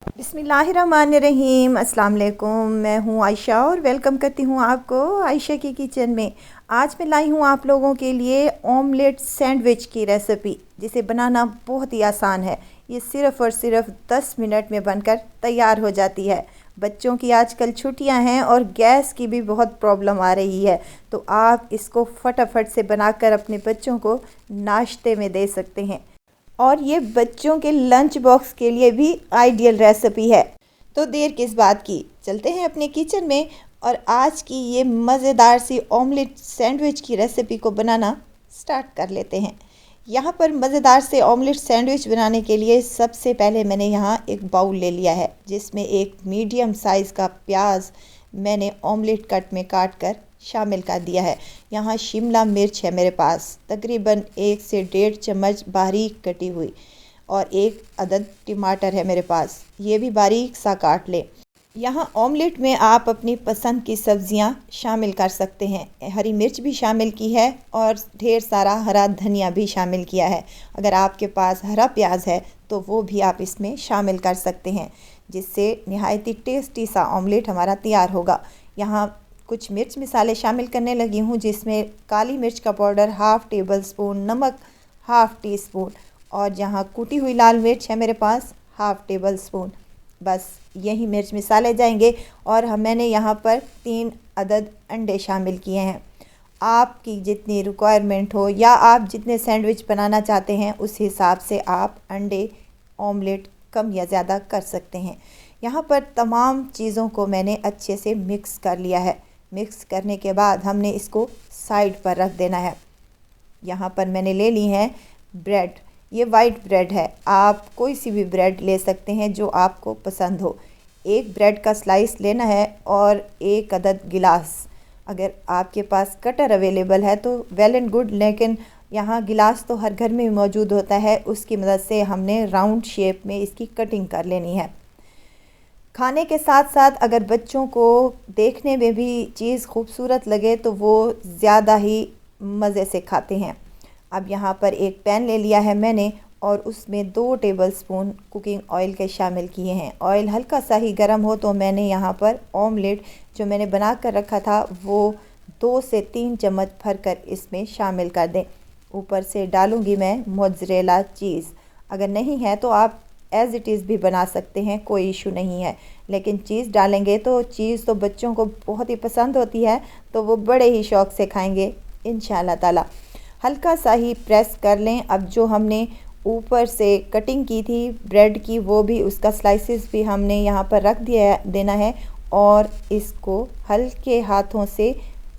बिस्मिल्लाहिर्रहमानिर्रहीम। अस्सलाम वालेकुम। मैं हूँ आयशा और वेलकम करती हूँ आपको आयशा की किचन में। आज मैं लाई हूँ आप लोगों के लिए ऑमलेट सैंडविच की रेसिपी, जिसे बनाना बहुत ही आसान है। ये सिर्फ़ और सिर्फ 10 मिनट में बनकर तैयार हो जाती है। बच्चों की आजकल छुट्टियां हैं और गैस की भी बहुत प्रॉब्लम आ रही है, तो आप इसको फटाफट से बनाकर अपने बच्चों को नाश्ते में दे सकते हैं और ये बच्चों के लंच बॉक्स के लिए भी आइडियल रेसिपी है। तो देर किस बात की, चलते हैं अपने किचन में और आज की ये मज़ेदार सी ऑमलेट सैंडविच की रेसिपी को बनाना स्टार्ट कर लेते हैं। यहाँ पर मज़ेदार से ऑमलेट सैंडविच बनाने के लिए सबसे पहले मैंने यहाँ एक बाउल ले लिया है, जिसमें एक मीडियम साइज़ का प्याज मैंने ऑमलेट कट में काट कर शामिल कर दिया है। यहाँ शिमला मिर्च है मेरे पास, तकरीबन 1 से 1.5 चम्मच बारीक कटी हुई, और एक अदद टमाटर है मेरे पास, ये भी बारीक सा काट लें। यहाँ ऑमलेट में आप अपनी पसंद की सब्ज़ियाँ शामिल कर सकते हैं। हरी मिर्च भी शामिल की है और ढेर सारा हरा धनिया भी शामिल किया है। अगर आपके पास हरा प्याज है तो वो भी आप इसमें शामिल कर सकते हैं, जिससे नहायत ही टेस्टी सा ऑमलेट हमारा तैयार होगा। यहाँ कुछ मिर्च मसाले शामिल करने लगी हूँ, जिसमें काली मिर्च का पाउडर हाफ़ टेबल स्पून, नमक हाफ़ टी स्पून, और यहाँ कुटी हुई लाल मिर्च है मेरे पास हाफ़ टेबल स्पून। बस यही मिर्च मसाले जाएंगे। और मैंने यहाँ पर 3 अदद अंडे शामिल किए हैं। आपकी जितनी रिक्वायरमेंट हो या आप जितने सैंडविच बनाना चाहते हैं उस हिसाब से आप अंडे ऑमलेट कम या ज़्यादा कर सकते हैं। यहाँ पर तमाम चीज़ों को मैंने अच्छे से मिक्स कर लिया है। मिक्स करने के बाद हमने इसको साइड पर रख देना है। यहाँ पर मैंने ले ली है ब्रेड, ये वाइट ब्रेड है, आप कोई सी भी ब्रेड ले सकते हैं जो आपको पसंद हो। एक ब्रेड का स्लाइस लेना है और एक अदद गिलास। अगर आपके पास कटर अवेलेबल है तो वेल एंड गुड, लेकिन यहाँ गिलास तो हर घर में मौजूद होता है, उसकी मदद से हमने राउंड शेप में इसकी कटिंग कर लेनी है। खाने के साथ साथ अगर बच्चों को देखने में भी चीज़ खूबसूरत लगे तो वो ज़्यादा ही मज़े से खाते हैं। अब यहाँ पर एक पैन ले लिया है मैंने और उसमें 2 टेबलस्पून कुकिंग ऑयल के शामिल किए हैं। ऑयल हल्का सा ही गर्म हो तो मैंने यहाँ पर ऑमलेट जो मैंने बना कर रखा था वो 2 से 3 चम्मच भरकर इसमें शामिल कर दें। ऊपर से डालूँगी मैं मोज़रेला चीज़। अगर नहीं है तो आप एज़ इट इज़ भी बना सकते हैं, कोई इशू नहीं है, लेकिन चीज़ डालेंगे तो चीज़ तो बच्चों को बहुत ही पसंद होती है, तो वो बड़े ही शौक़ से खाएंगे इंशाल्लाह ताला। हल्का सा ही प्रेस कर लें। अब जो हमने ऊपर से कटिंग की थी ब्रेड की, वो भी उसका स्लाइसेस भी हमने यहाँ पर रख देना है और इसको हल्के हाथों से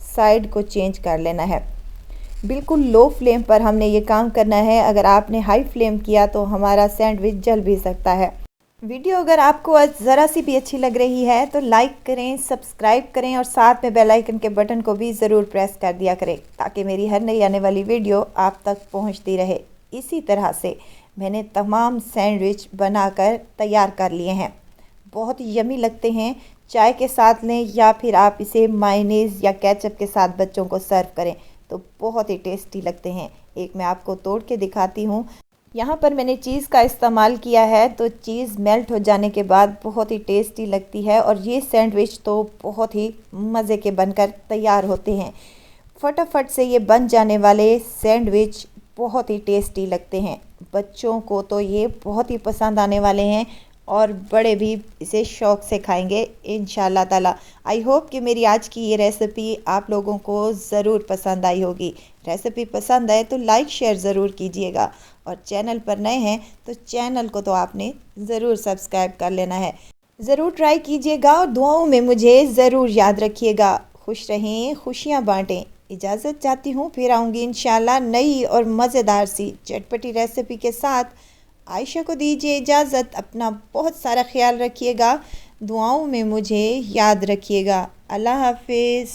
साइड को चेंज कर लेना है। बिल्कुल लो फ्लेम पर हमने ये काम करना है। अगर आपने हाई फ्लेम किया तो हमारा सैंडविच जल भी सकता है। वीडियो अगर आपको आज ज़रा सी भी अच्छी लग रही है तो लाइक करें, सब्सक्राइब करें और साथ में बेल आइकन के बटन को भी ज़रूर प्रेस कर दिया करें, ताकि मेरी हर नई आने वाली वीडियो आप तक पहुंचती रहे। इसी तरह से मैंने तमाम सैंडविच बनाकर तैयार कर लिए हैं। बहुत यमी लगते हैं, चाय के साथ लें या फिर आप इसे मायोनीज़ या केचप के साथ बच्चों को सर्व करें तो बहुत ही टेस्टी लगते हैं। एक मैं आपको तोड़ के दिखाती हूँ। यहाँ पर मैंने चीज़ का इस्तेमाल किया है, तो चीज़ मेल्ट हो जाने के बाद बहुत ही टेस्टी लगती है और ये सैंडविच तो बहुत ही मज़े के बनकर तैयार होते हैं। फटाफट से ये बन जाने वाले सैंडविच बहुत ही टेस्टी लगते हैं। बच्चों को तो ये बहुत ही पसंद आने वाले हैं और बड़े भी इसे शौक़ से खाएंगे इंशाल्लाह ताला। आई होप कि मेरी आज की ये रेसिपी आप लोगों को ज़रूर पसंद आई होगी। रेसिपी पसंद आए तो लाइक शेयर ज़रूर कीजिएगा और चैनल पर नए हैं तो चैनल को तो आपने ज़रूर सब्सक्राइब कर लेना है। ज़रूर ट्राई कीजिएगा और दुआओं में मुझे ज़रूर याद रखिएगा। खुश रहें, खुशियाँ बाँटें। इजाज़त चाहती हूँ, फिर आऊँगी इंशाल्लाह नई और मज़ेदार सी चटपटी रेसिपी के साथ। आयशा को दीजिए इजाज़त। अपना बहुत सारा ख्याल रखिएगा, दुआओं में मुझे याद रखिएगा। अल्लाह हाफिज़।